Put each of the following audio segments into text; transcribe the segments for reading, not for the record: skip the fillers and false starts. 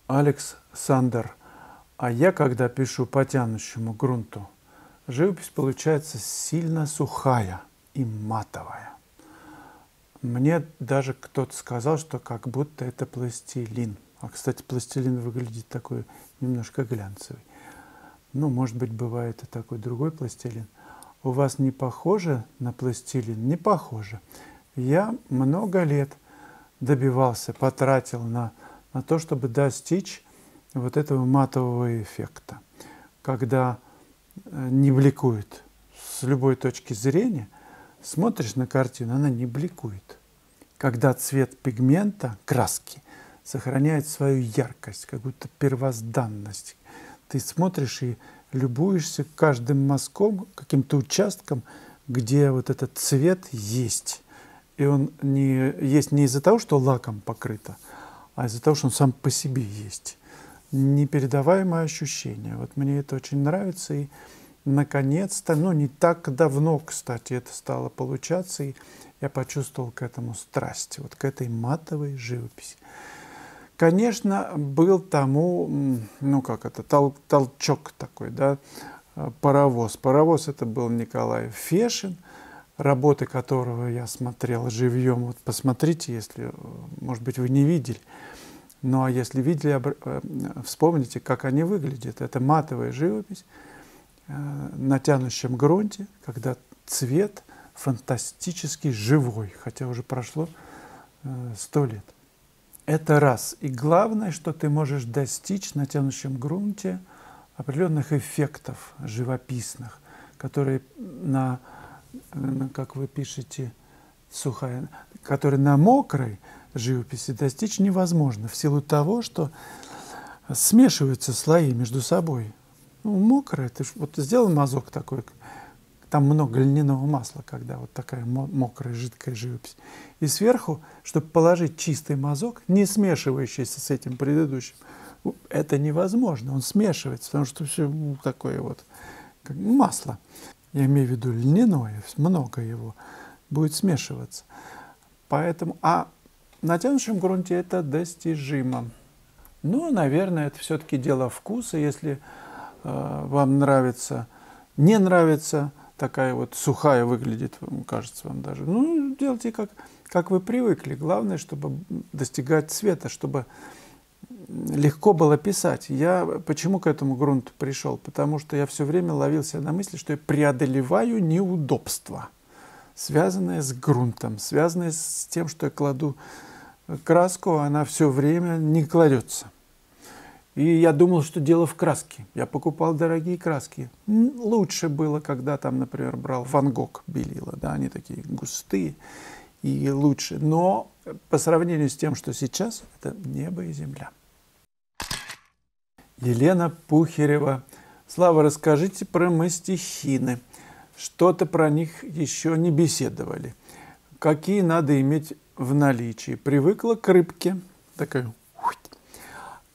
Александр, а я, когда пишу по тянущему грунту, живопись получается сильно сухая и матовая. Мне даже кто-то сказал, что как будто это пластилин. А, кстати, пластилин выглядит такой немножко глянцевый. Ну, может быть, бывает и такой другой пластилин. У вас не похоже на пластилин? Не похоже. Я много лет добивался, потратил на то, чтобы достичь вот этого матового эффекта, когда не бликует с любой точки зрения. Смотришь на картину, она не бликует. Когда цвет пигмента, краски, сохраняет свою яркость, как будто первозданность. Ты смотришь и любуешься каждым мазком, каким-то участком, где вот этот цвет есть. И он есть не из-за того, что лаком покрыто, а из-за того, что он сам по себе есть. Непередаваемое ощущение. Вот мне это очень нравится. И наконец-то, не так давно, кстати, это стало получаться, и я почувствовал к этому страсть, вот к этой матовой живописи. Конечно, был тому, толчок такой, да, паровоз. Паровоз — это был Николай Фешин, работы которого я смотрел живьем. Вот посмотрите, если, может быть, вы не видели. Ну, а если видели, вспомните, как они выглядят. Это матовая живопись на тянущем грунте, когда цвет фантастически живой, хотя уже прошло 100 лет. Это раз. И главное, что ты можешь достичь на тянущем грунте определенных эффектов живописных, которые как вы пишете, сухая, которые на мокрой живописи достичь невозможно в силу того, что смешиваются слои между собой. Мокрая, ты вот сделал мазок такой, там много льняного масла, когда вот такая мокрая, жидкая живопись. И сверху, чтобы положить чистый мазок, не смешивающийся с этим предыдущим, это невозможно, он смешивается, потому что все такое вот, как масло. Я имею в виду льняное, много его будет смешиваться. Поэтому, на тянущем грунте это достижимо. Наверное, это все-таки дело вкуса. Если вам нравится, не нравится, такая вот сухая выглядит, кажется вам даже, делайте как вы привыкли. Главное, чтобы достигать цвета, чтобы легко было писать. Я почему к этому грунту пришел? Потому что я все время ловил себя на мысли, что я преодолеваю неудобства, связанные с грунтом, связанные с тем, что я кладу краску, она все время не кладется. И я думал, что дело в краске. Я покупал дорогие краски. Лучше было, когда там, например, брал Ван Гог белила. Да, они такие густые и лучше. Но по сравнению с тем, что сейчас, это небо и земля. Елена Пухерева. Слава, расскажите про мастихины. Что-то про них еще не беседовали. Какие надо иметь в наличии? Привыкла к рыбке. Такая.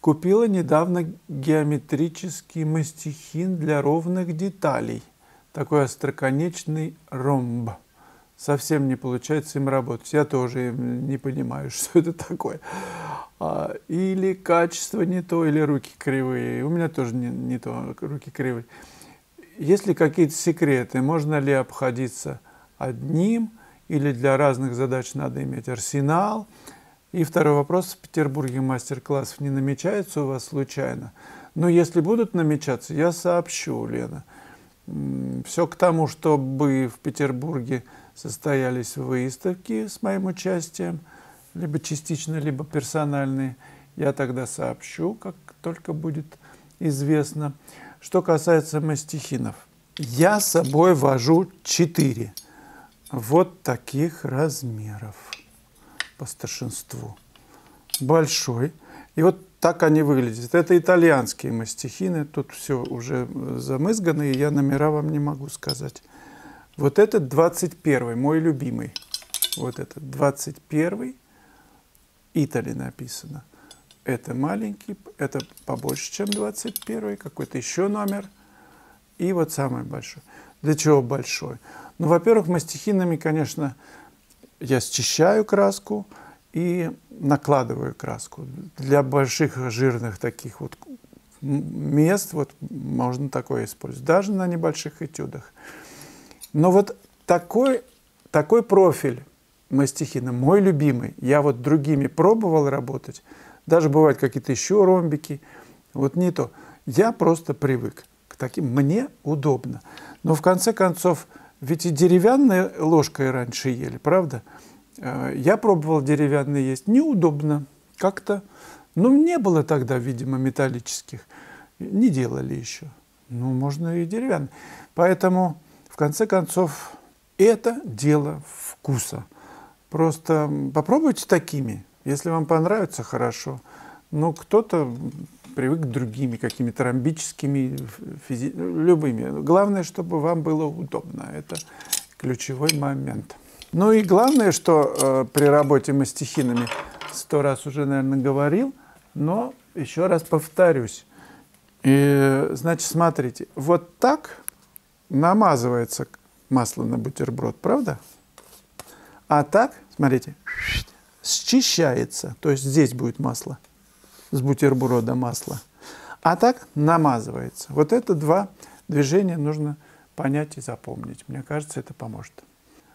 Купила недавно геометрический мастихин для ровных деталей. Такой остроконечный ромб. Совсем не получается им работать. Я тоже не понимаю, что это такое. Или качество не то, или руки кривые. У меня тоже не то, руки кривые. Есть ли какие-то секреты? Можно ли обходиться одним? Или для разных задач надо иметь арсенал? И второй вопрос. В Петербурге мастер-классов не намечается у вас случайно? Но если будут намечаться, я сообщу, Лена. Все к тому, чтобы в Петербурге состоялись выставки с моим участием, либо частично, либо персональные. Я тогда сообщу, как только будет известно. Что касается мастихинов. Я с собой вожу 4 вот таких размеров по старшинству. Большой. И вот так они выглядят. Это итальянские мастихины. Тут все уже замызгано, и я номера вам не могу сказать. Вот этот 21-й, мой любимый. Вот этот 21-й. Итали написано. Это маленький, это побольше, чем 21-й. Какой-то еще номер. И вот самый большой. Для чего большой? Во-первых, мастихинами, конечно, я счищаю краску, и накладываю краску. Для больших жирных таких вот мест вот можно такое использовать, даже на небольших этюдах. Но вот такой профиль мастихина, мой любимый. Я вот другими пробовал работать, даже бывают какие-то еще ромбики, вот не то. Я просто привык к таким, мне удобно. Но в конце концов, ведь и деревянной ложкой раньше ели, правда? Я пробовал деревянные есть, неудобно как-то. Ну, не было тогда, видимо, металлических. Не делали еще. Ну, можно и деревянные. Поэтому, в конце концов, это дело вкуса. Просто попробуйте такими. Если вам понравится, хорошо. Но кто-то привык к другими, какими-то ромбическими, любыми. Главное, чтобы вам было удобно. Это ключевой момент. Ну и главное, что при работе мастихинами, 100 раз уже, наверное, говорил, но еще раз повторюсь. И, значит, смотрите, вот так намазывается масло на бутерброд, правда? А так, смотрите, счищается, то есть здесь будет масло, с бутерброда масло. А так намазывается. Вот это два движения нужно понять и запомнить. Мне кажется, это поможет.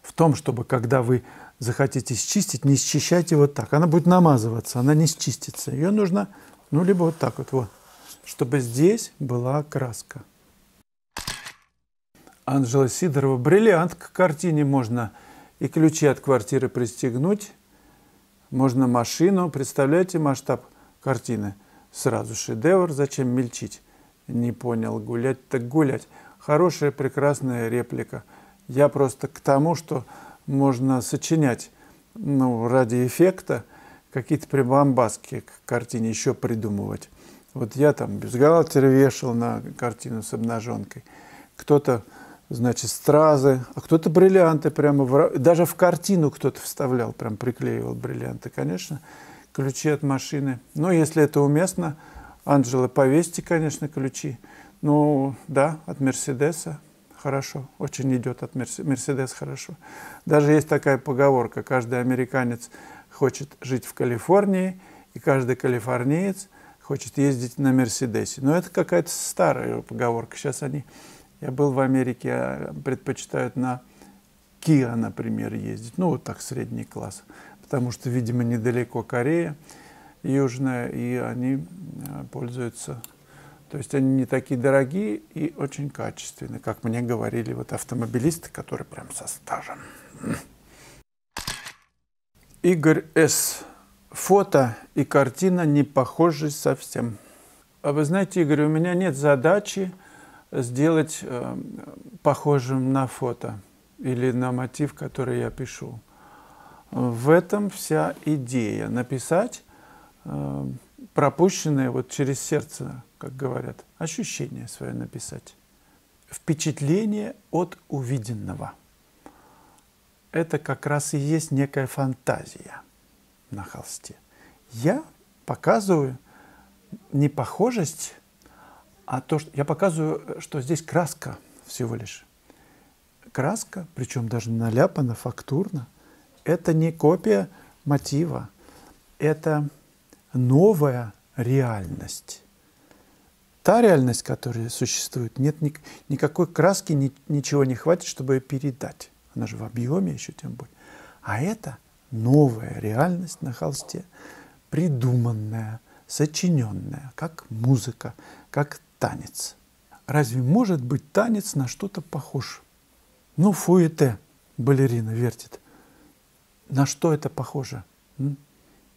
В том, чтобы, когда вы захотите счистить, не счищайте вот так. Она будет намазываться, она не счистится. Ее нужно, ну, либо вот так вот, чтобы здесь была краска. Анжела Сидорова. Бриллиант. К картине можно и ключи от квартиры пристегнуть, можно машину. Представляете масштаб картины? Сразу шедевр. Зачем мельчить? Не понял. Гулять так гулять. Хорошая, прекрасная реплика. Я просто к тому, что можно сочинять, ну, ради эффекта какие-то прибамбаски к картине еще придумывать. Вот я там бюстгальтер вешал на картину с обнаженкой. Кто-то, значит, стразы, а кто-то бриллианты прямо, даже в картину кто-то вставлял, прям приклеивал бриллианты, конечно. Ключи от машины. Но если это уместно, Анжела, повесьте, конечно, ключи. Ну, да, от Мерседеса. Хорошо, очень идет от Мерседес, хорошо. Даже есть такая поговорка: каждый американец хочет жить в Калифорнии, и каждый калифорниец хочет ездить на Мерседесе. Но это какая-то старая поговорка. Сейчас я был в Америке, предпочитают на Kia, например, ездить. Ну, вот так, средний класс. Потому что, видимо, недалеко Корея южная, и они пользуются. То есть они не такие дорогие и очень качественные, как мне говорили вот автомобилисты, которые прям со стажем. Игорь С. Фото и картина не похожи совсем. А вы знаете, Игорь, у меня нет задачи сделать похожим на фото или на мотив, который я пишу. В этом вся идея. Написать пропущенное вот через сердце, как говорят, ощущение свое написать. Впечатление от увиденного. Это как раз и есть некая фантазия на холсте. Я показываю не похожесть, а то, что я показываю, что здесь краска всего лишь. Краска, причем даже наляпана фактурно. Это не копия мотива, это новая реальность. Та реальность, которая существует, нет никакой краски, ничего не хватит, чтобы ее передать. Она же в объеме еще тем более. А это новая реальность на холсте, придуманная, сочиненная, как музыка, как танец. Разве может быть танец на что-то похож? Ну, фуэте балерина вертит. На что это похоже?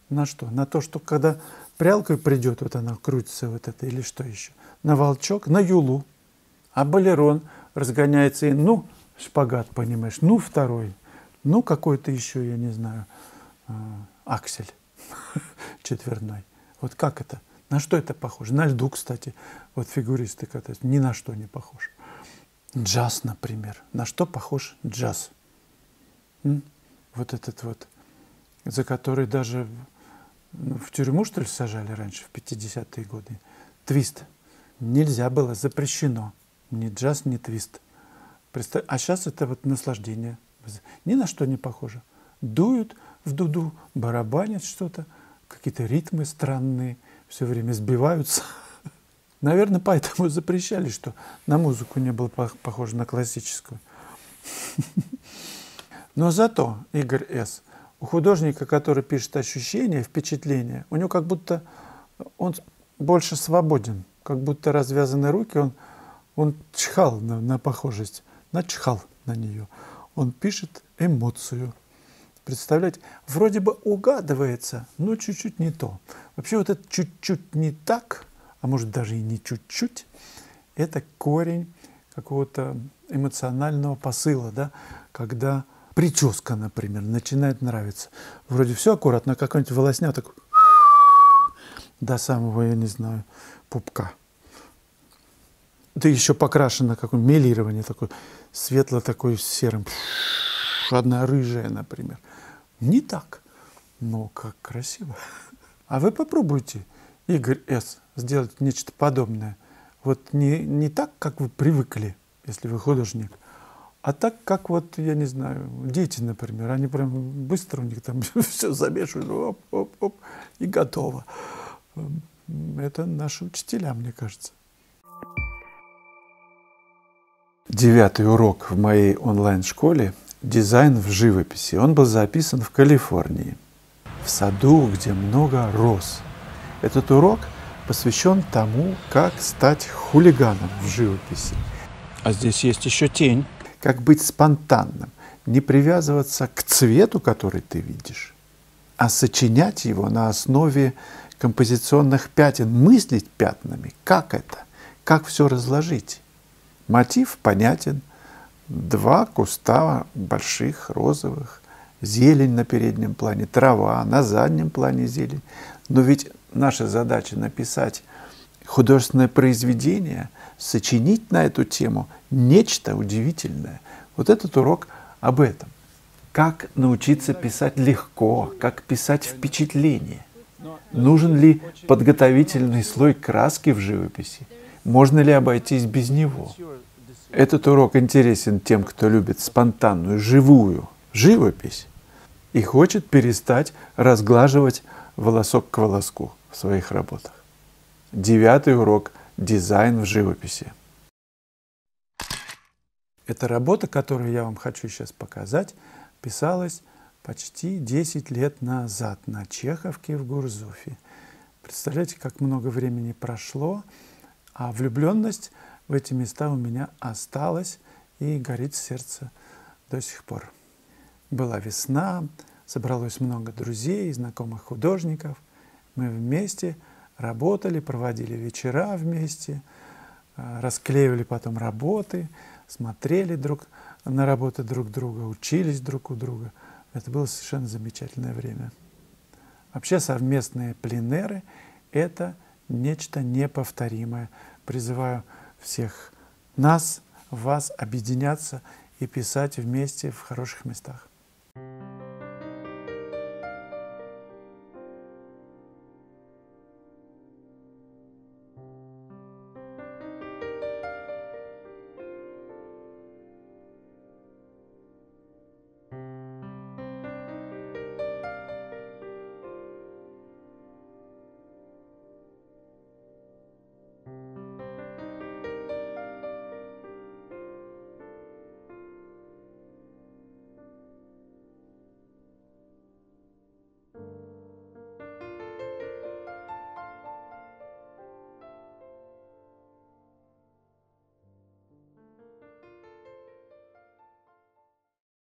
На что? На то, что когда прялкой придет, вот она крутится, вот это, или что еще? На волчок, на юлу. А балерон разгоняется и, ну, шпагат, понимаешь, ну, второй, ну, какой-то еще, я не знаю, аксель четверной. Вот как это? На что это похоже? На льду, кстати, вот фигуристы катаются, ни на что не похож. Джаз, например. На что похож джаз? Вот этот вот, за который даже в тюрьму, что ли, сажали раньше, в 50-е годы. Твист. Нельзя было, запрещено. Ни джаз, ни твист. А сейчас это вот наслаждение. Ни на что не похоже. Дуют в дуду, барабанят что-то, какие-то ритмы странные, все время сбиваются. Наверное, поэтому запрещали, что на музыку не было похоже на классическую. Но зато, Игорь С., у художника, который пишет ощущения, впечатления, у него как будто он больше свободен, как будто развязаны руки, он чхал на похожесть, начхал на нее. Он пишет эмоцию. Представляете, вроде бы угадывается, но чуть-чуть не то. Вообще вот это чуть-чуть не так, а может даже и не чуть-чуть, это корень какого-то эмоционального посыла, да, когда прическа, например, начинает нравиться. Вроде все аккуратно, какой-нибудь волосня такой до самого, я не знаю, пупка. Да еще покрашено какое-нибудь мелирование такое, светло такое с серым, одна рыжая, например. Не так, но как красиво. А вы попробуйте, Игорь С., сделать нечто подобное. Вот не так, как вы привыкли, если вы художник, а так, как вот, я не знаю, дети, например, они прям быстро у них там все замешивают, оп-оп-оп, и готово. Это наши учителя, мне кажется. 9-й урок в моей онлайн-школе «Дизайн в живописи». Он был записан в Калифорнии, в саду, где много роз. Этот урок посвящен тому, как стать хулиганом в живописи. А здесь есть еще тень. Как быть спонтанным, не привязываться к цвету, который ты видишь, а сочинять его на основе композиционных пятен, мыслить пятнами. Как это? Как все разложить? Мотив понятен. 2 куста больших, розовых, зелень на переднем плане, трава, на заднем плане зелень. Но ведь наша задача написать художественное произведение, сочинить на эту тему нечто удивительное. Вот этот урок об этом. Как научиться писать легко, как писать впечатление. Нужен ли подготовительный слой краски в живописи? Можно ли обойтись без него? Этот урок интересен тем, кто любит спонтанную, живую живопись и хочет перестать разглаживать волосок к волоску в своих работах. 9-й урок «Дизайн в живописи». Эта работа, которую я вам хочу сейчас показать, писалась почти 10 лет назад на Чеховке в Гурзуфе. Представляете, как много времени прошло, а влюбленность в эти места у меня осталась и горит сердце до сих пор. Была весна, собралось много друзей, знакомых художников. Мы вместе работали, проводили вечера вместе, расклеивали потом работы, смотрели на работы друг друга, учились друг у друга. Это было совершенно замечательное время. Вообще совместные пленеры – это нечто неповторимое. Призываю всех нас, вас объединяться и писать вместе в хороших местах.